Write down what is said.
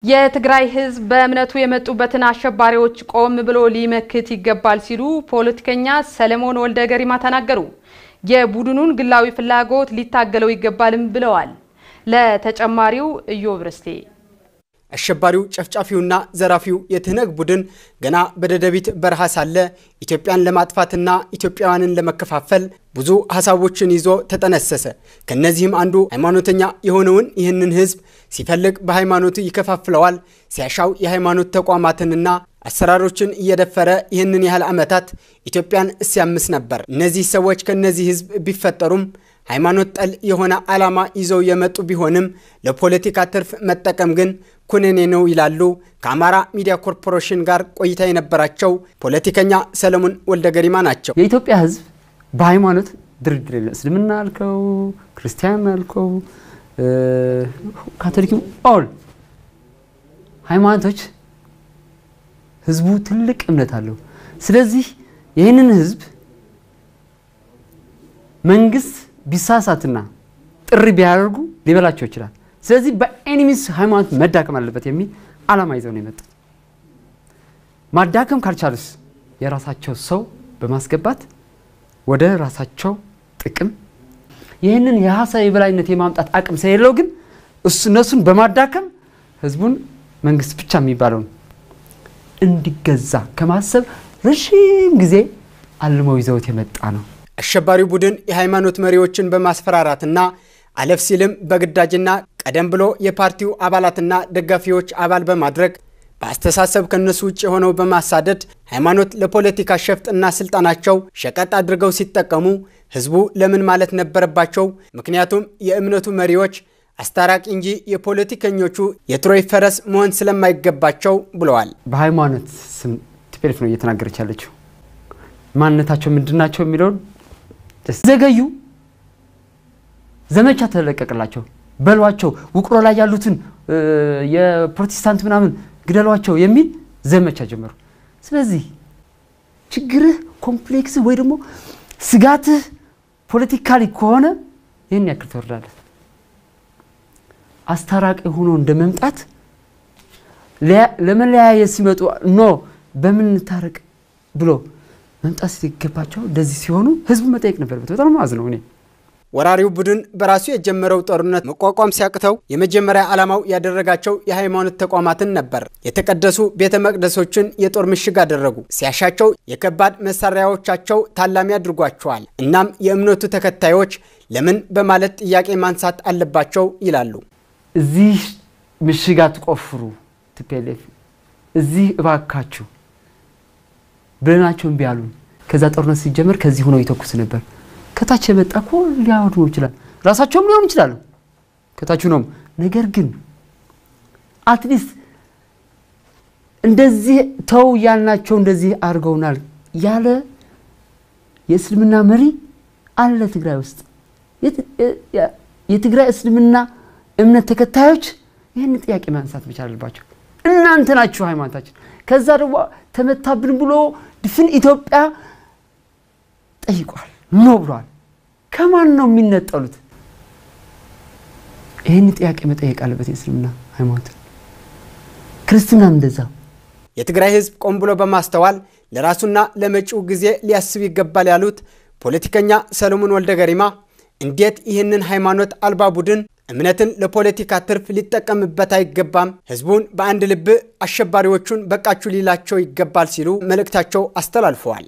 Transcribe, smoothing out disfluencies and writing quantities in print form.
የትግራይ ህዝብ በእምነቱ የመጡበትን አሸባሪዎች ቆም ብሎ ሊመክት ይገባል ሲሉ ፖለቲከኛ ሰለሞን ወልደ ገሪማ ተናገሩ። የቡድኑን ግላዊ ፍላጎት ሊታገለው ይገባልም ብለዋል። ለተጨማሪው ኢዮብ ርስቴ አሸባሪው ጨፍጫፊውና ዘራፊው የትነግ ቡድን ገና በደደቢት በረሃ ሳለ ኢትዮጵያን ለማጥፋትና ኢትዮጵያውያንን ለመከፋፈል ብዙ ሐሳቦችን ይዞ ተጠነሰሰ። ከነዚህም አንዱ ሃይማኖተኛ የሆነውን ይህንን ህዝብ ሲፈልግ በሃይማኖቱ ይከፋፍለዋል፣ ሲያሻው የሃይማኖት ተቋማትንና አሰራሮችን እየደፈረ ይህንን ያህል ዓመታት ኢትዮጵያን ሲያምስ ነበር። እነዚህ ሰዎች ከነዚህ ህዝብ ቢፈጠሩም ሃይማኖት ጠል የሆነ ዓላማ ይዘው የመጡ ቢሆንም ለፖለቲካ ትርፍ መጠቀም ግን ኩነኔ ነው ይላሉ ከአማራ ሚዲያ ኮርፖሬሽን ጋር ቆይታ የነበራቸው ፖለቲከኛ ሰለሞን ወልደ ገሪማ ናቸው። የኢትዮጵያ ህዝብ በሃይማኖት ድርድር የለም። እስልምና አልከው፣ ክርስቲያን አልከው፣ ካቶሊክም ኦል ሃይማኖቶች ህዝቡ ትልቅ እምነት አለው። ስለዚህ ይህንን ህዝብ መንግስት ቢሳሳትና ጥሪ ቢያደርጉ ሊበላቸው ይችላል። ስለዚህ በኤኒሚስ ሃይማኖት መዳከም አለበት የሚል ዓላማ ይዘው ነው የመጡት። ማዳከም ካልቻሉስ የራሳቸው ሰው በማስገባት ወደ ራሳቸው ጥቅም ይህንን የሐሳብ የበላይነት የማምጣት አቅም ስለሌለው ግን እነሱን በማዳከም ህዝቡን መንግስት ብቻ የሚባለው እንዲገዛ ከማሰብ ረጅም ጊዜ አልመው ይዘውት የመጣ ነው። አሸባሪው ቡድን የሃይማኖት መሪዎችን በማስፈራራትና አለፍ ሲልም በግዳጅና ቀደም ብሎ የፓርቲው አባላትና ደጋፊዎች አባል በማድረግ በአስተሳሰብ ከነሱ ውጭ ሆነው በማሳደድ ሃይማኖት ለፖለቲካ ሸፍጥና ስልጣናቸው ሸቀጥ አድርገው ሲጠቀሙ ህዝቡ ለምን ማለት ነበረባቸው? ምክንያቱም የእምነቱ መሪዎች አስታራቂ እንጂ የፖለቲከኞቹ የትሮይ ፈረስ መሆን ስለማይገባቸው ብለዋል። በሃይማኖት ስም ትፈልፍ ነው እየተናገረች ያለችው። ማንነታቸው ምንድናቸው የሚለው ዘገዩ ዘመቻ ተለቀቀላቸው። በሏቸው ውቅሮ ላይ ያሉትን የፕሮቴስታንት ምናምን ግደሏቸው የሚል ዘመቻ ጀመሩ። ስለዚህ ችግርህ ኮምፕሌክስ ወይ ደግሞ ስጋትህ ፖለቲካሊ ከሆነ ይሄን ያክል ተወርዳለህ። አስታራቂ ሆኖ እንደመምጣት ለመለያየት ሲመጡ ኖ በምን ታረቅ ብሎ መምጣት ሲገባቸው እንደዚህ ሲሆኑ ህዝቡ መጠየቅ ነበርበት። በጣም ማዝነው እኔ ወራሪው ቡድን በራሱ የጀመረው ጦርነት መቋቋም ሲያቅተው የመጀመሪያ ዓላማው ያደረጋቸው የሃይማኖት ተቋማትን ነበር። የተቀደሱ ቤተ መቅደሶችን የጦር ምሽግ አደረጉ። ሲያሻቸው የከባድ መሳሪያዎቻቸው ታላሚ አድርጓቸዋል። እናም የእምነቱ ተከታዮች ለምን በማለት ጥያቄ ማንሳት አለባቸው ይላሉ። እዚህ ምሽጋት ቆፍሩ ትፔሌፍ እዚህ እባካችሁ ብለናቸው ቢያሉ ከዛ ጦርነት ሲጀመር ከዚህ ሆነው ይተኩስ ነበር። ከታች የመጣ እኮ ሊያወዱ ይችላል፣ ራሳቸውም ሊሆን ይችላል ከታች ነው። ነገር ግን አትሊስት እንደዚህ ተው ያልናቸው እንደዚህ አርገውናል ያለ የእስልምና መሪ አለ ትግራይ ውስጥ። የትግራይ እስልምና እምነት ተከታዮች ይሄን ጥያቄ ማንሳት ብቻለባቸው። እናንተ ናችሁ ሃይማኖታችን ከዛ ደግሞ ተመታብን ብሎ ድፍን ኢትዮጵያ ጠይቋል ነው ብሏል። ከማን ነው የሚነጠሉት? ይሄን ጥያቄ መጠየቅ አለበት የእስልምና ሃይማኖት። ክርስቲያንም እንደዛ። የትግራይ ህዝብ ቆም ብሎ በማስተዋል ለራሱና ለመጪው ጊዜ ሊያስብ ይገባል ያሉት ፖለቲከኛ ሰለሞን ወልደ ገሪማ እንዴት ይህንን ሃይማኖት አልባ ቡድን እምነትን ለፖለቲካ ትርፍ ሊጠቀምበት አይገባም፣ ህዝቡን በአንድ ልብ አሸባሪዎቹን በቃችሁ ሊላቸው ይገባል ሲሉ መልእክታቸው አስተላልፈዋል።